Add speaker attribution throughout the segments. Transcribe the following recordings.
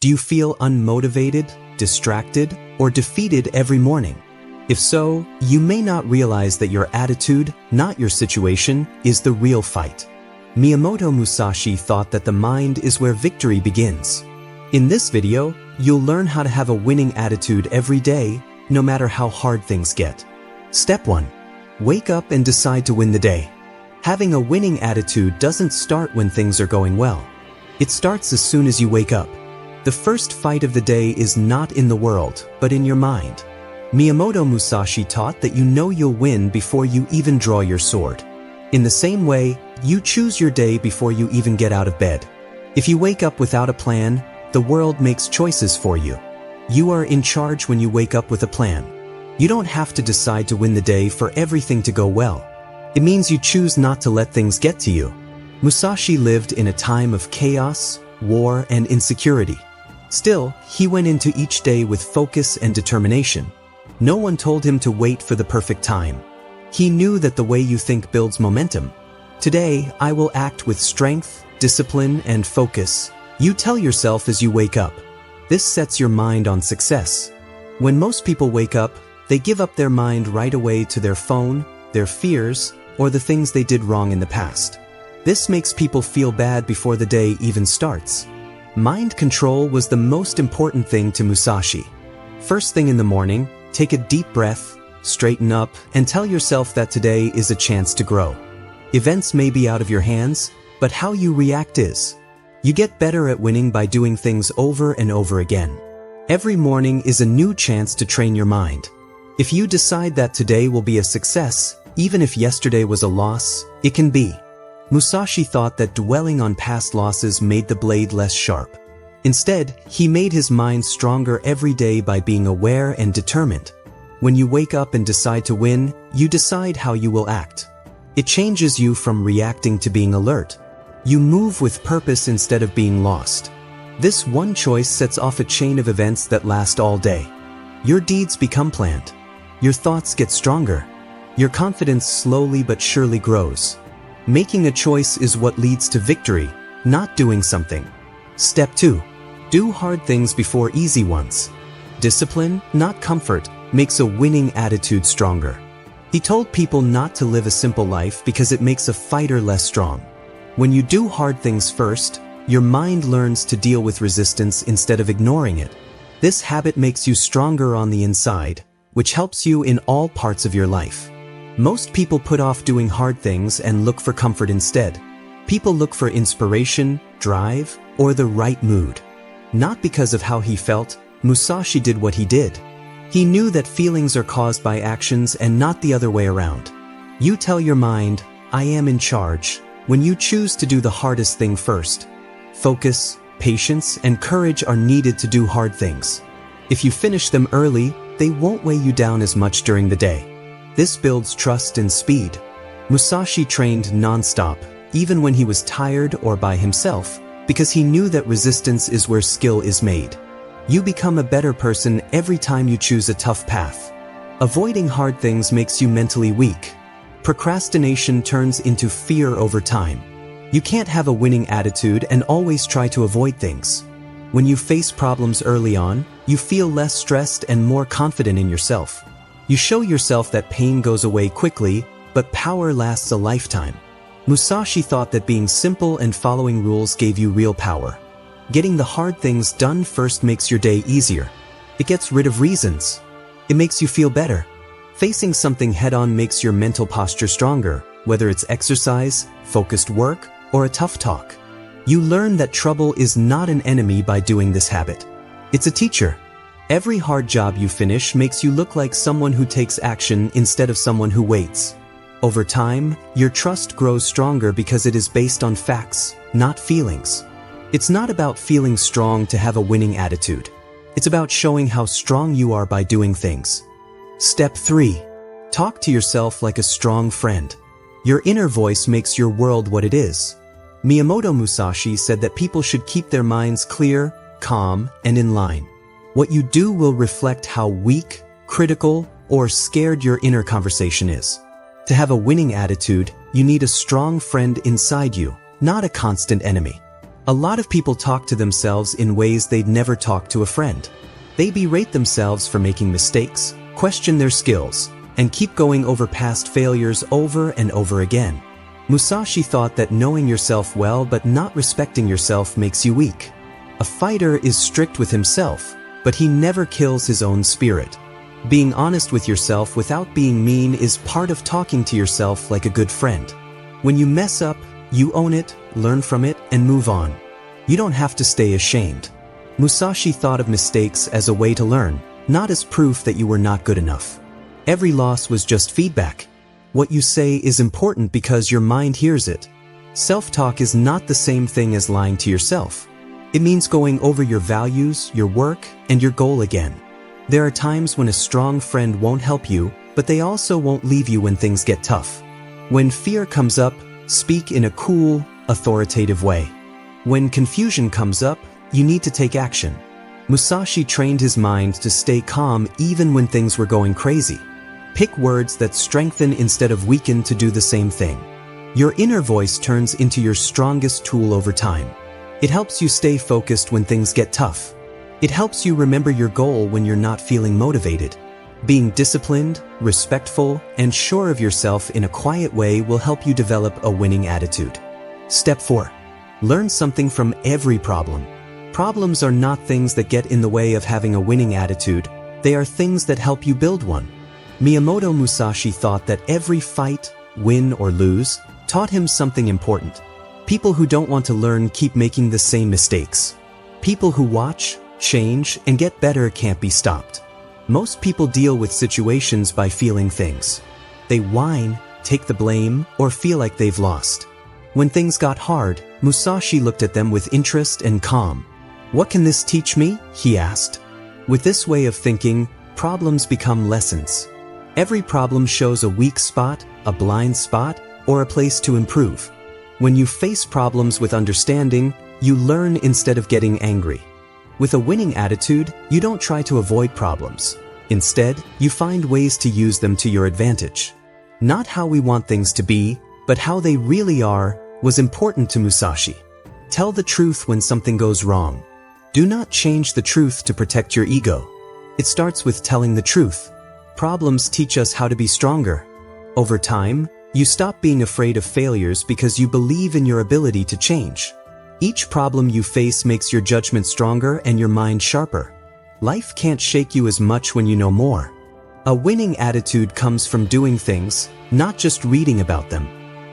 Speaker 1: Do you feel unmotivated, distracted, or defeated every morning? If so, you may not realize that your attitude, not your situation, is the real fight. Miyamoto Musashi thought that the mind is where victory begins. In this video, you'll learn how to have a winning attitude every day, no matter how hard things get. Step 1. Wake up and decide to win the day. Having a winning attitude doesn't start when things are going well. It starts as soon as you wake up. The first fight of the day is not in the world, but in your mind. Miyamoto Musashi taught that you know you'll win before you even draw your sword. In the same way, you choose your day before you even get out of bed. If you wake up without a plan, the world makes choices for you. You are in charge when you wake up with a plan. You don't have to decide to win the day for everything to go well. It means you choose not to let things get to you. Musashi lived in a time of chaos, war, and insecurity. Still, he went into each day with focus and determination. No one told him to wait for the perfect time. He knew that the way you think builds momentum. Today, I will act with strength, discipline, and focus. You tell yourself as you wake up. This sets your mind on success. When most people wake up, they give up their mind right away to their phone, their fears, or the things they did wrong in the past. This makes people feel bad before the day even starts. Mind control was the most important thing to Musashi. First thing in the morning, take a deep breath, straighten up, and tell yourself that today is a chance to grow. Events may be out of your hands, but how you react is. You get better at winning by doing things over and over again. Every morning is a new chance to train your mind. If you decide that today will be a success, even if yesterday was a loss, it can be. Musashi thought that dwelling on past losses made the blade less sharp. Instead, he made his mind stronger every day by being aware and determined. When you wake up and decide to win, you decide how you will act. It changes you from reacting to being alert. You move with purpose instead of being lost. This one choice sets off a chain of events that last all day. Your deeds become planned. Your thoughts get stronger. Your confidence slowly but surely grows. Making a choice is what leads to victory, not doing something. Step 2. Do hard things before easy ones. Discipline, not comfort, makes a winning attitude stronger. He told people not to live a simple life because it makes a fighter less strong. When you do hard things first, your mind learns to deal with resistance instead of ignoring it. This habit makes you stronger on the inside, which helps you in all parts of your life. Most people put off doing hard things and look for comfort instead. People look for inspiration, drive, or the right mood. Not because of how he felt, Musashi did what he did. He knew that feelings are caused by actions and not the other way around. You tell your mind, I am in charge, when you choose to do the hardest thing first. Focus, patience, and courage are needed to do hard things. If you finish them early, they won't weigh you down as much during the day. This builds trust and speed. Musashi trained non-stop, even when he was tired or by himself, because he knew that resistance is where skill is made. You become a better person every time you choose a tough path. Avoiding hard things makes you mentally weak. Procrastination turns into fear over time. You can't have a winning attitude and always try to avoid things. When you face problems early on, you feel less stressed and more confident in yourself. You show yourself that pain goes away quickly, but power lasts a lifetime. Musashi thought that being simple and following rules gave you real power. Getting the hard things done first makes your day easier. It gets rid of reasons. It makes you feel better. Facing something head-on makes your mental posture stronger, whether it's exercise, focused work, or a tough talk. You learn that trouble is not an enemy by doing this habit. It's a teacher. Every hard job you finish makes you look like someone who takes action instead of someone who waits. Over time, your trust grows stronger because it is based on facts, not feelings. It's not about feeling strong to have a winning attitude. It's about showing how strong you are by doing things. Step 3. Talk to yourself like a strong friend. Your inner voice makes your world what it is. Miyamoto Musashi said that people should keep their minds clear, calm, and in line. What you do will reflect how weak, critical, or scared your inner conversation is. To have a winning attitude, you need a strong friend inside you, not a constant enemy. A lot of people talk to themselves in ways they'd never talk to a friend. They berate themselves for making mistakes, question their skills, and keep going over past failures over and over again. Musashi thought that knowing yourself well but not respecting yourself makes you weak. A fighter is strict with himself, but he never kills his own spirit. Being honest with yourself without being mean is part of talking to yourself like a good friend. When you mess up, you own it, learn from it, and move on. You don't have to stay ashamed. Musashi thought of mistakes as a way to learn, not as proof that you were not good enough. Every loss was just feedback. What you say is important because your mind hears it. Self-talk is not the same thing as lying to yourself. It means going over your values, your work, and your goal again. There are times when a strong friend won't help you, but they also won't leave you when things get tough. When fear comes up, speak in a cool, authoritative way. When confusion comes up, you need to take action. Musashi trained his mind to stay calm even when things were going crazy. Pick words that strengthen instead of weaken to do the same thing. Your inner voice turns into your strongest tool over time. It helps you stay focused when things get tough. It helps you remember your goal when you're not feeling motivated. Being disciplined, respectful, and sure of yourself in a quiet way will help you develop a winning attitude. Step 4. Learn something from every problem. Problems are not things that get in the way of having a winning attitude. They are things that help you build one. Miyamoto Musashi thought that every fight, win or lose, taught him something important. People who don't want to learn keep making the same mistakes. People who watch, change, and get better can't be stopped. Most people deal with situations by feeling things. They whine, take the blame, or feel like they've lost. When things got hard, Musashi looked at them with interest and calm. "What can this teach me?" he asked. With this way of thinking, problems become lessons. Every problem shows a weak spot, a blind spot, or a place to improve. When you face problems with understanding, you learn instead of getting angry. With a winning attitude, you don't try to avoid problems. Instead, you find ways to use them to your advantage. Not how we want things to be, but how they really are, was important to Musashi. Tell the truth when something goes wrong. Do not change the truth to protect your ego. It starts with telling the truth. Problems teach us how to be stronger. Over time, you stop being afraid of failures because you believe in your ability to change. Each problem you face makes your judgment stronger and your mind sharper. Life can't shake you as much when you know more. A winning attitude comes from doing things, not just reading about them.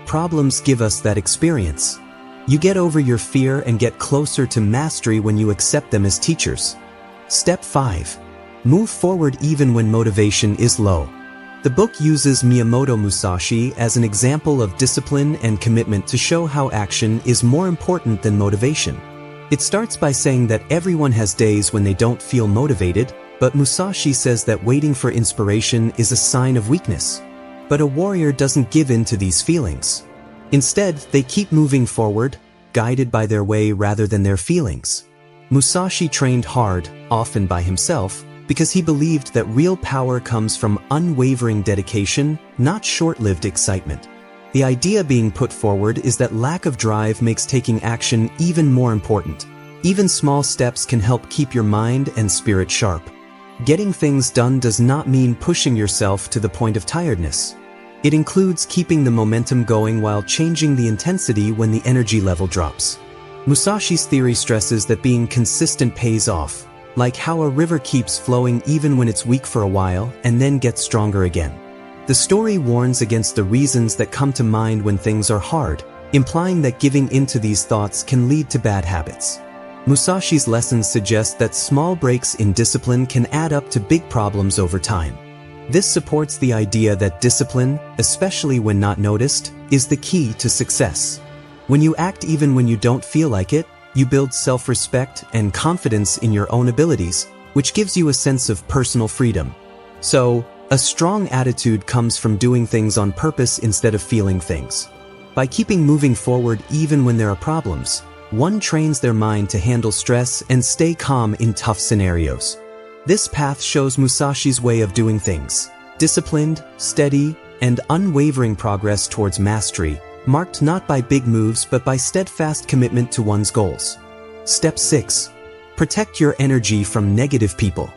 Speaker 1: Problems give us that experience. You get over your fear and get closer to mastery when you accept them as teachers. Step 5. Move forward even when motivation is low. The book uses Miyamoto Musashi as an example of discipline and commitment to show how action is more important than motivation. It starts by saying that everyone has days when they don't feel motivated, but Musashi says that waiting for inspiration is a sign of weakness. But a warrior doesn't give in to these feelings. Instead, they keep moving forward, guided by their way rather than their feelings. Musashi trained hard, often by himself, because he believed that real power comes from unwavering dedication, not short-lived excitement. The idea being put forward is that lack of drive makes taking action even more important. Even small steps can help keep your mind and spirit sharp. Getting things done does not mean pushing yourself to the point of tiredness. It includes keeping the momentum going while changing the intensity when the energy level drops. Musashi's theory stresses that being consistent pays off, like how a river keeps flowing even when it's weak for a while and then gets stronger again. The story warns against the reasons that come to mind when things are hard, implying that giving into these thoughts can lead to bad habits. Musashi's lessons suggest that small breaks in discipline can add up to big problems over time. This supports the idea that discipline, especially when not noticed, is the key to success. When you act even when you don't feel like it, you build self-respect and confidence in your own abilities, which gives you a sense of personal freedom. So, a strong attitude comes from doing things on purpose instead of feeling things. By keeping moving forward even when there are problems, one trains their mind to handle stress and stay calm in tough scenarios. This path shows Musashi's way of doing things: disciplined, steady, and unwavering progress towards mastery, marked not by big moves but by steadfast commitment to one's goals. Step 6. Protect your energy from negative people.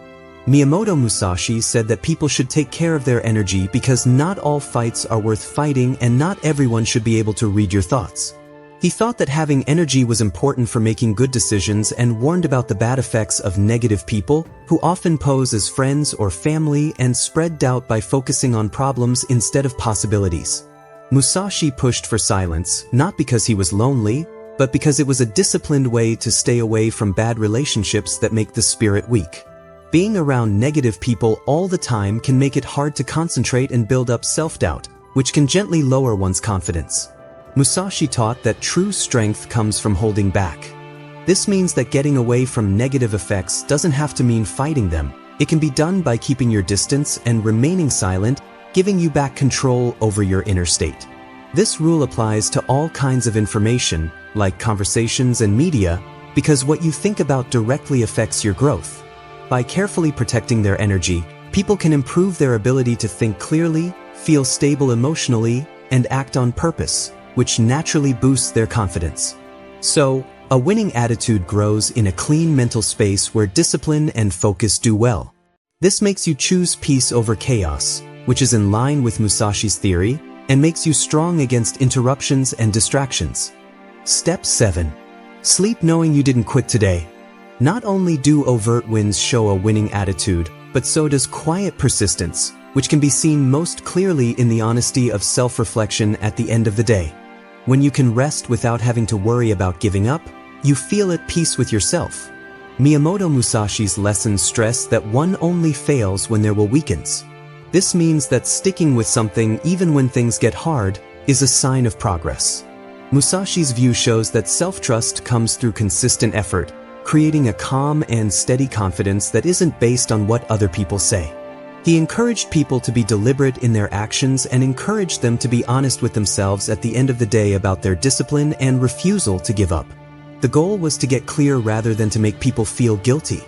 Speaker 1: Miyamoto Musashi said that people should take care of their energy because not all fights are worth fighting and not everyone should be able to read your thoughts. He thought that having energy was important for making good decisions and warned about the bad effects of negative people who often pose as friends or family and spread doubt by focusing on problems instead of possibilities. Musashi pushed for silence, not because he was lonely, but because it was a disciplined way to stay away from bad relationships that make the spirit weak. Being around negative people all the time can make it hard to concentrate and build up self-doubt, which can gently lower one's confidence. Musashi taught that true strength comes from holding back. This means that getting away from negative effects doesn't have to mean fighting them. It can be done by keeping your distance and remaining silent, giving you back control over your inner state. This rule applies to all kinds of information, like conversations and media, because what you think about directly affects your growth. By carefully protecting their energy, people can improve their ability to think clearly, feel stable emotionally, and act on purpose, which naturally boosts their confidence. So, a winning attitude grows in a clean mental space where discipline and focus do well. This makes you choose peace over chaos, which is in line with Musashi's theory, and makes you strong against interruptions and distractions. Step 7. Sleep knowing you didn't quit today. Not only do overt wins show a winning attitude, but so does quiet persistence, which can be seen most clearly in the honesty of self-reflection at the end of the day. When you can rest without having to worry about giving up, you feel at peace with yourself. Miyamoto Musashi's lessons stress that one only fails when there will weakens. This means that sticking with something even when things get hard is a sign of progress. Musashi's view shows that self-trust comes through consistent effort, creating a calm and steady confidence that isn't based on what other people say. He encouraged people to be deliberate in their actions and encouraged them to be honest with themselves at the end of the day about their discipline and refusal to give up. The goal was to get clear rather than to make people feel guilty.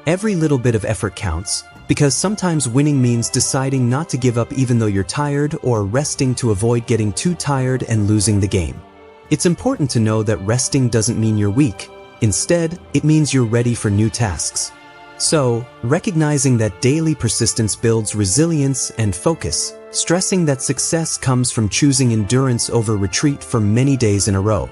Speaker 1: Every little bit of effort counts, because sometimes winning means deciding not to give up even though you're tired or resting to avoid getting too tired and losing the game. It's important to know that resting doesn't mean you're weak. Instead, it means you're ready for new tasks. So, recognizing that daily persistence builds resilience and focus, stressing that success comes from choosing endurance over retreat for many days in a row.